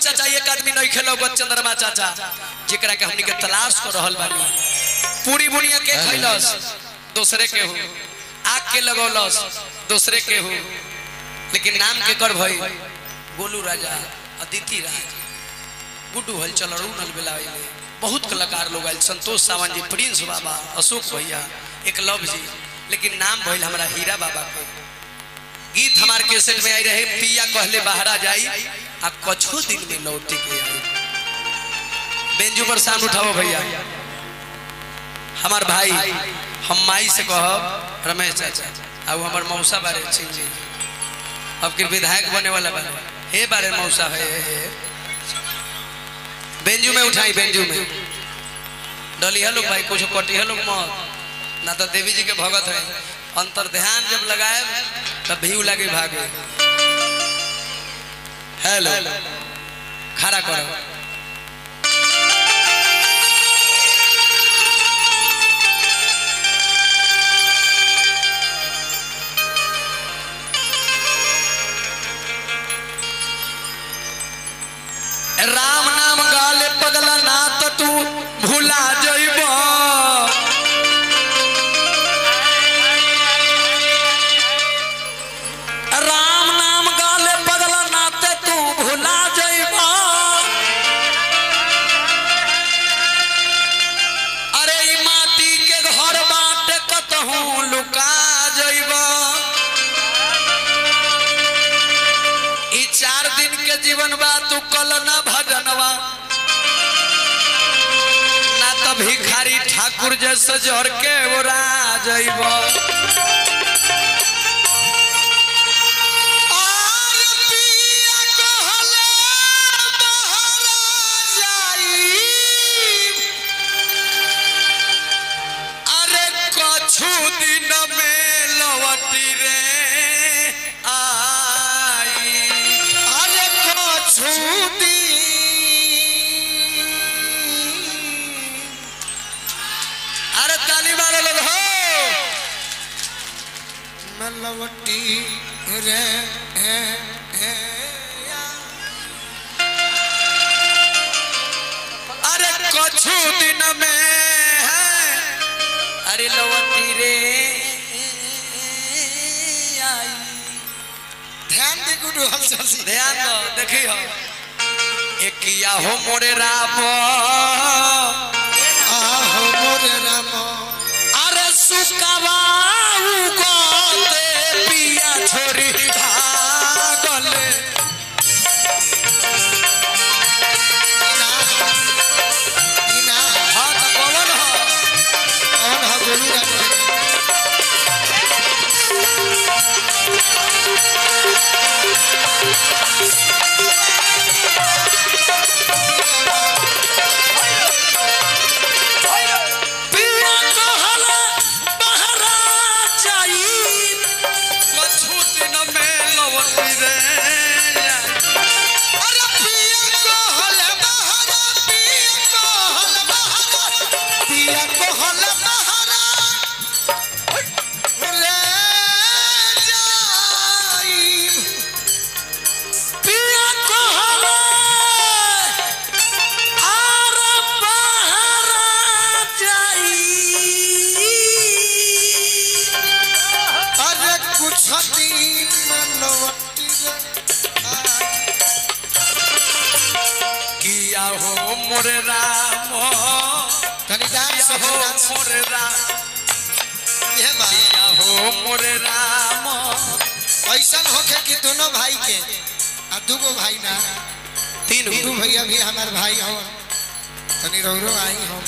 चाचा एक आदमी नहीं खेलो चंद्रमा चाचा जेकरा के हमनी के तलाश कर रहल बानी। पूरी बुनिया के खैलस दूसरे के हो, आग के लगौलस दूसरे के हो, लेकिन नाम के कर भई गोलू राजा, अदिति राज, गुड्डू हलचल, अरुण बेलावे, बहुत कलाकार लोग आयल, संतोष सावंत जी, प्रिंस बाबा, अशोक भैया, एकलव जी, लेकिन नाम भइल हमारा हीरा बाबा के। गीत हमार कैसेट में आई रहे पिया कहले बाहरा जाई आ कछो दिन में लौट के आई। बेंजू पर साउंड उठाओ भैया हमार भाई, हम माई से कहब रमेश चाचा अब हमार मौसा बारे छिन जी, अब के विधायक बने वाला बारे हे बारे मौसा है बेंजू में उठाई, बेंजू में डलिया लोग भाई, कुछ कटिया लोग मत ना तो देवी जी के भगत है। अंतर ध्यान जब लगाए तब भी लगे भागे। हेलो खड़ा करो, राम नाम गाले पगला ना तो तू भूला जइब। राम नाम गाले पगला ना तो तू भूला जइब। अरे ई माटी के घर बाटे कतहूं लुका जइब। ई 4 दिन के जीवन बा तू कल ना भजनवा ना तो भिखारी ठाकुर जैसे जर के उड़ा जइब। अरे कछु दिन में लौटी रे आई, अरे कछु अरे ताली मारो लोग हो लवटी रे अरे कछु दिन में है, अरे लवटी रे आई। ध्यान दे गुडू हलचल सी, ध्यान दो देखी हो एक किया हो मोरे राम, आहो मोरे राम, अरे सुकवाऊ गोते पिया छोरी भागले। इना हां तो कौन हो गोलू राजा। किया हो मोरे राम, मोरे राम, किया हो मोरे राम। ऐसा होके कि दोनों भाई के आ दूगो भाई ना तीनों भैया भी हमारे भाई हो, तनी रोरो आई हो।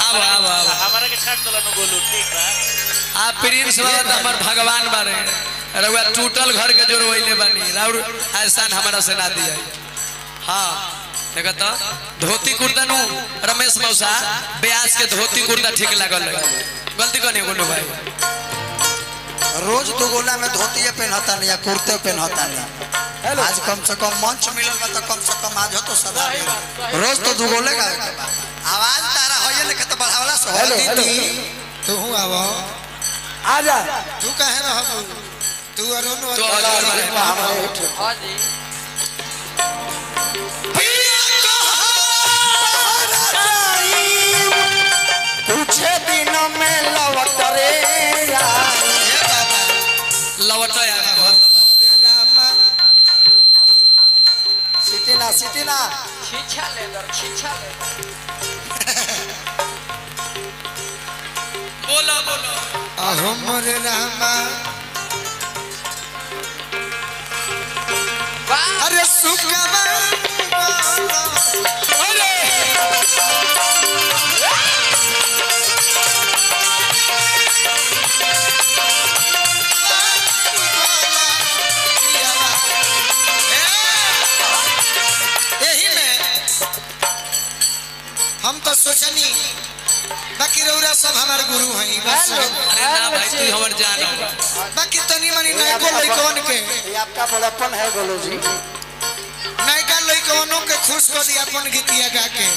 अब हमारा के छाट दला न गोलू ठीक बा। आप प्रिंस बाबा हमर भगवान बारे रउआ टूटल घर के जोड़वैले बानी, राउर एहसान हमारा से ना दिया। हां देखा तो धोती कुर्ता नु रमेश मौसा ब्यास के धोती कुर्ता ठीक लागल है, गलती कने गोलू भाई। रोज दो गोला में धोती पहनता नहीं या कुर्ते पहनता नहीं। आज कम से कम मंच मिलल बा तो कम से कम आज हो तो सदा रोज तो दो गोले का आवाज तारा होये लेके तो बढ़ावला से हो। तू हूं आवो आजा, तू कहे रह तू अरुण तो हां जी सिटी ना छीछा ले बोलो बोलो अहो मोरे रामा अरे सुखवा अरे हम तो सोचनी बाकी रौरा सब हमारे गुरु हैं बस। अरे ना भाई तू हमर जान हो बाकी तनी मनी नायको लइकन के ये आपका बड़प्पन है गोलू जी। नायका लइकनों के खुश कर दिया अपन गीतिया गा के।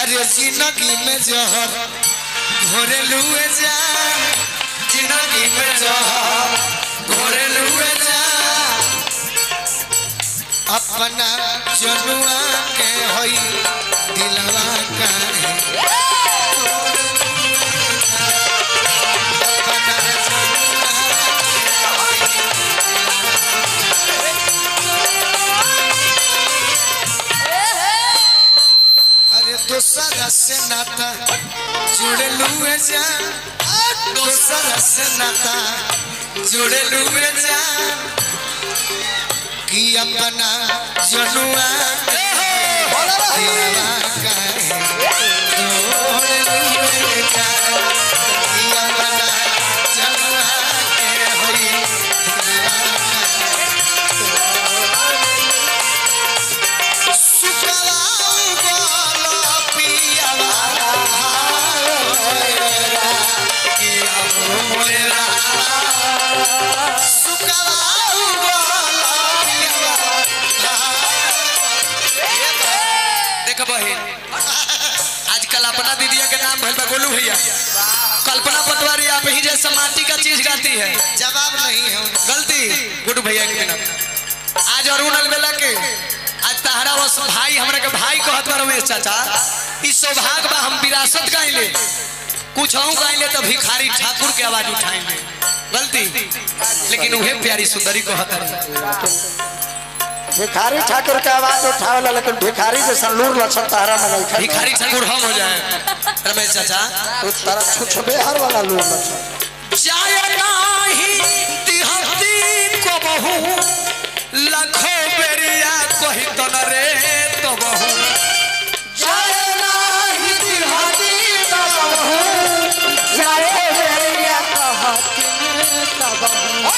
अरे जिंदगी में जहर घोरे लुए जा जिंदगी में जहर घोरे लुए जा अपना जनुआ के होई दिलवा का दूसरा से नाता जुड़े लुए जा दूसरा से नाता जुड़े लुए जा कि अपना जनुआ दिलवा का जोड़े लुए जा कि अपना जनुआ के होई आजकल अपना दीदिया के नाम भैया गोलू भैया कल्पना पटवारी आप ही जैसा माटी का चीज गाती है जवाब नहीं है गलती गुड्डू भैया के नाम आज अरुण अलबेला के आज तहरा बस भाई हमरा के भाई कहत बा रमेश चाचा ई सौभाग्य बा हम विरासत गाइले कुछ हूं गाइले तो भिखारी ठाकुर के आवाज उठाएंगे गलती लेकिन उहे प्यारी सुंदरी कहत है भिखारी ठाकुर के आवाज उठावला लेकिन भिखारी जैसा लूर लक्षण तारा में नहीं खाई। भिखारी ठाकुर हम हो जाए रमेश चाचा तो तारा छुछबे हर वाला लूर लक्षण जाय नाही तिहती को बहु लाखों बेरिया कहि तन रे तो बहु जाय नाही तिहती को बहु जाय बेरिया कहती तो बहु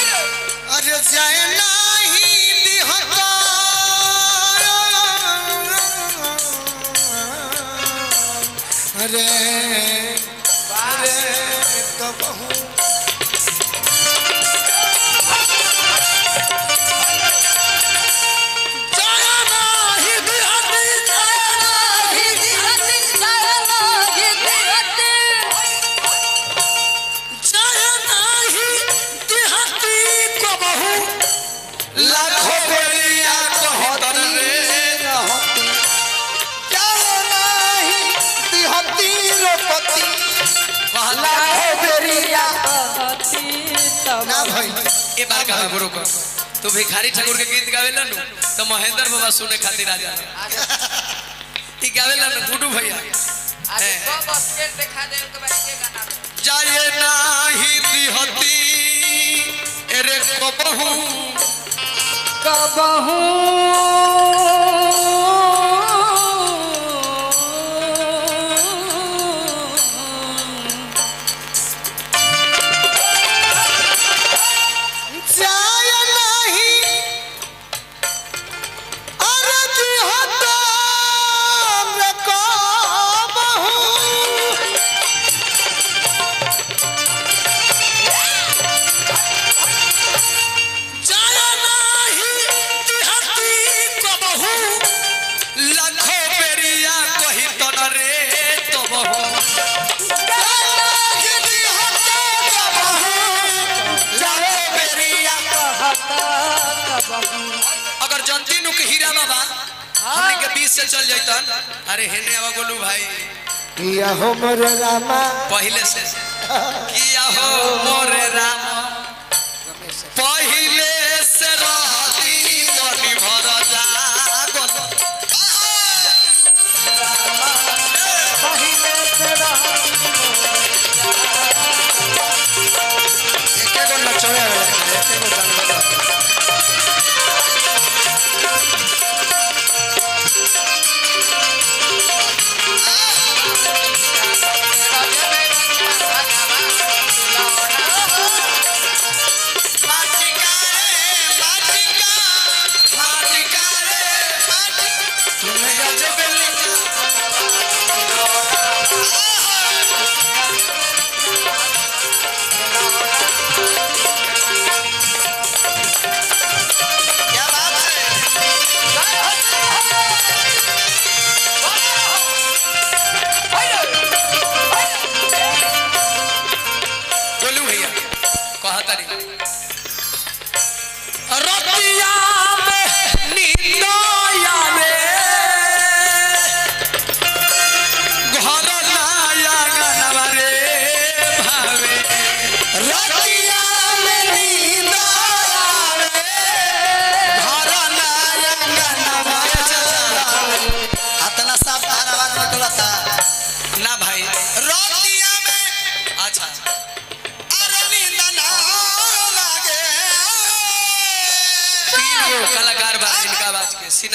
अरे जाय नाही तिहता अरे अरे तो बहु ए बार का गुरु को तू भिखारी ठाकुर के गीत गावेला नु तो महेंद्र बाबा सुने खातिर आ जाला ई गावेला नु गुड्डू भैया आज सब स्टेज दिखा दे के भाई के गाना जाए नाही दिहती रे कबहू कबहू अगर जनती नु के हीरा बाबा हमनी के बीच से चल जाइतन अरे हेने आवा गोलू भाई किया हो मोरे रामा पहले से किया हो मोरे रामा पहले से रहती गनी भर जा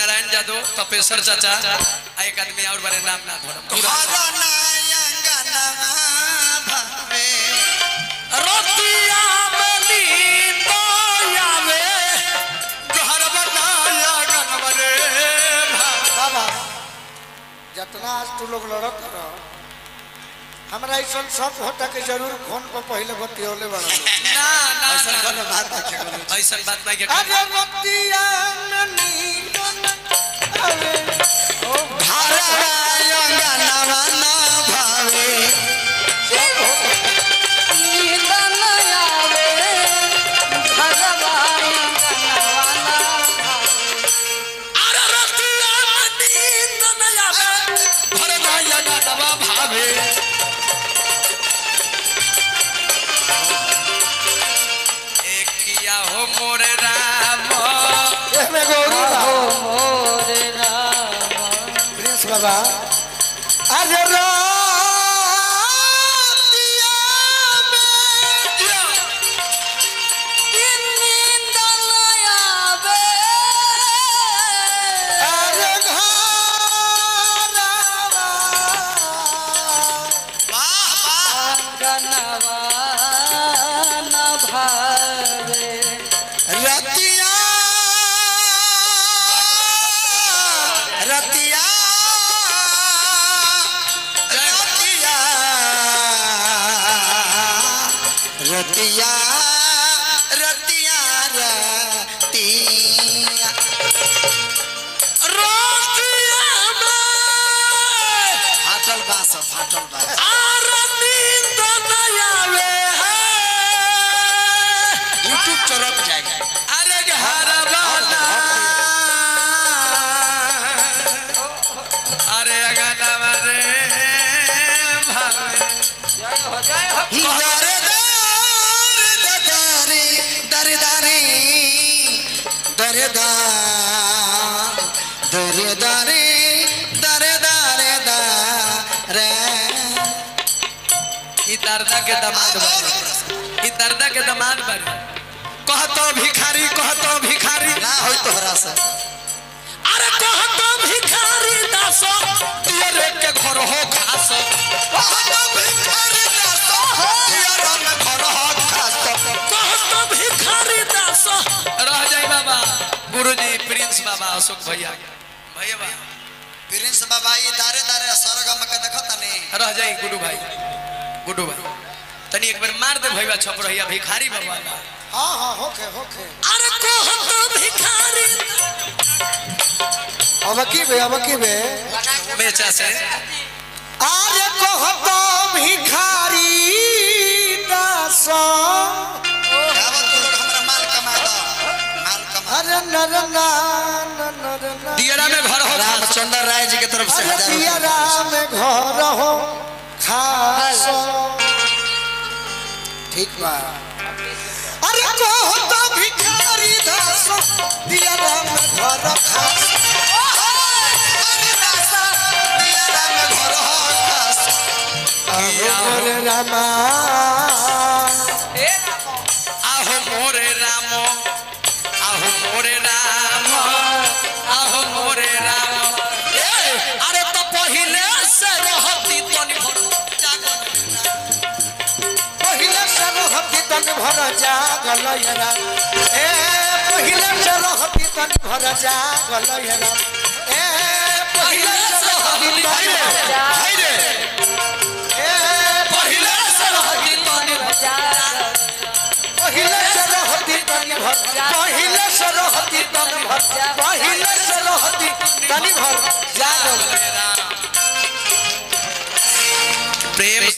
नारायण यादव तपेश्वर चाचा आ एक आदमी और बारे नाम ना धरम रोटिया बनी तो आवे घर बनाया गनवरे बाबा जितना आज तू लोग लड़त रह हमरा ऐसा सब होता कि जरूर फोन पर पहले बतियोले बड़ा ना ना ऐसा ना कोनो बात नहीं है ऐसा बात नहीं के अरे बतिया नींद आवे ओ भारवाया गनवा ना भावे नींद न आवे भगवान गनवाना अरे रोटिया नींद न आवे घर बनाया गनवा भावे हो मोरे राम में गौरी बा मोरे राम प्रिंस बाबा अरे रातिया नींद न आवे अरे गनवाना भावे रतिया रतिया रतिया रतिया रतिया रतिया रोटिया फाटल बास आरे नींद न आवे यूट्यूब चौक जाएगा अरे घर वाला अरे गनवा रे भावे दर्दा के दमाद बारे दर्दा के दमाद बारे कहतो भिखारी ना हो तोहरा से अरे कहतो भिखारी दासो तेरे के घर हो खासो कहतो भिखारी दासो तेरे के घर हो खासो कहतो भिखारी दासो रह जाई बाबा गुरुजी प्रिंस बाबा अशोक भैया बा प्रिंस बाबा ये दारे दारे स्वर्ग में के देखत नहीं रह जाई गुडू भाई तनी एक बार मार दे भैया छप रहिया भिखारी बाबा हाँ हाँ होके अरे कहतो भिखारी अब की बे बेचा से अरे कहतो भिखारी दासो गावत तो लोग हमरा माल कमा अरे नर ना दियरा में घर हो रामचंद्र राय जी की तरफ से अरे दियरा में घर हो खासो ठीक बा अरे कहतो भिखारी दासो दियरा में घर खासो अरे रामा आहो मोरे राम अरे तो पहिले से रहती तनी पहिले से रहती तन भर जागल यरा ए पहिले से रहती तन भर जागल यरा ए पहिले से रहती तन भर जागल ए पहिले से रहती तनी पहिले से रहती तन भर पहिले से रहती तन भर पहिले से रहती तन भर जागल प्रेम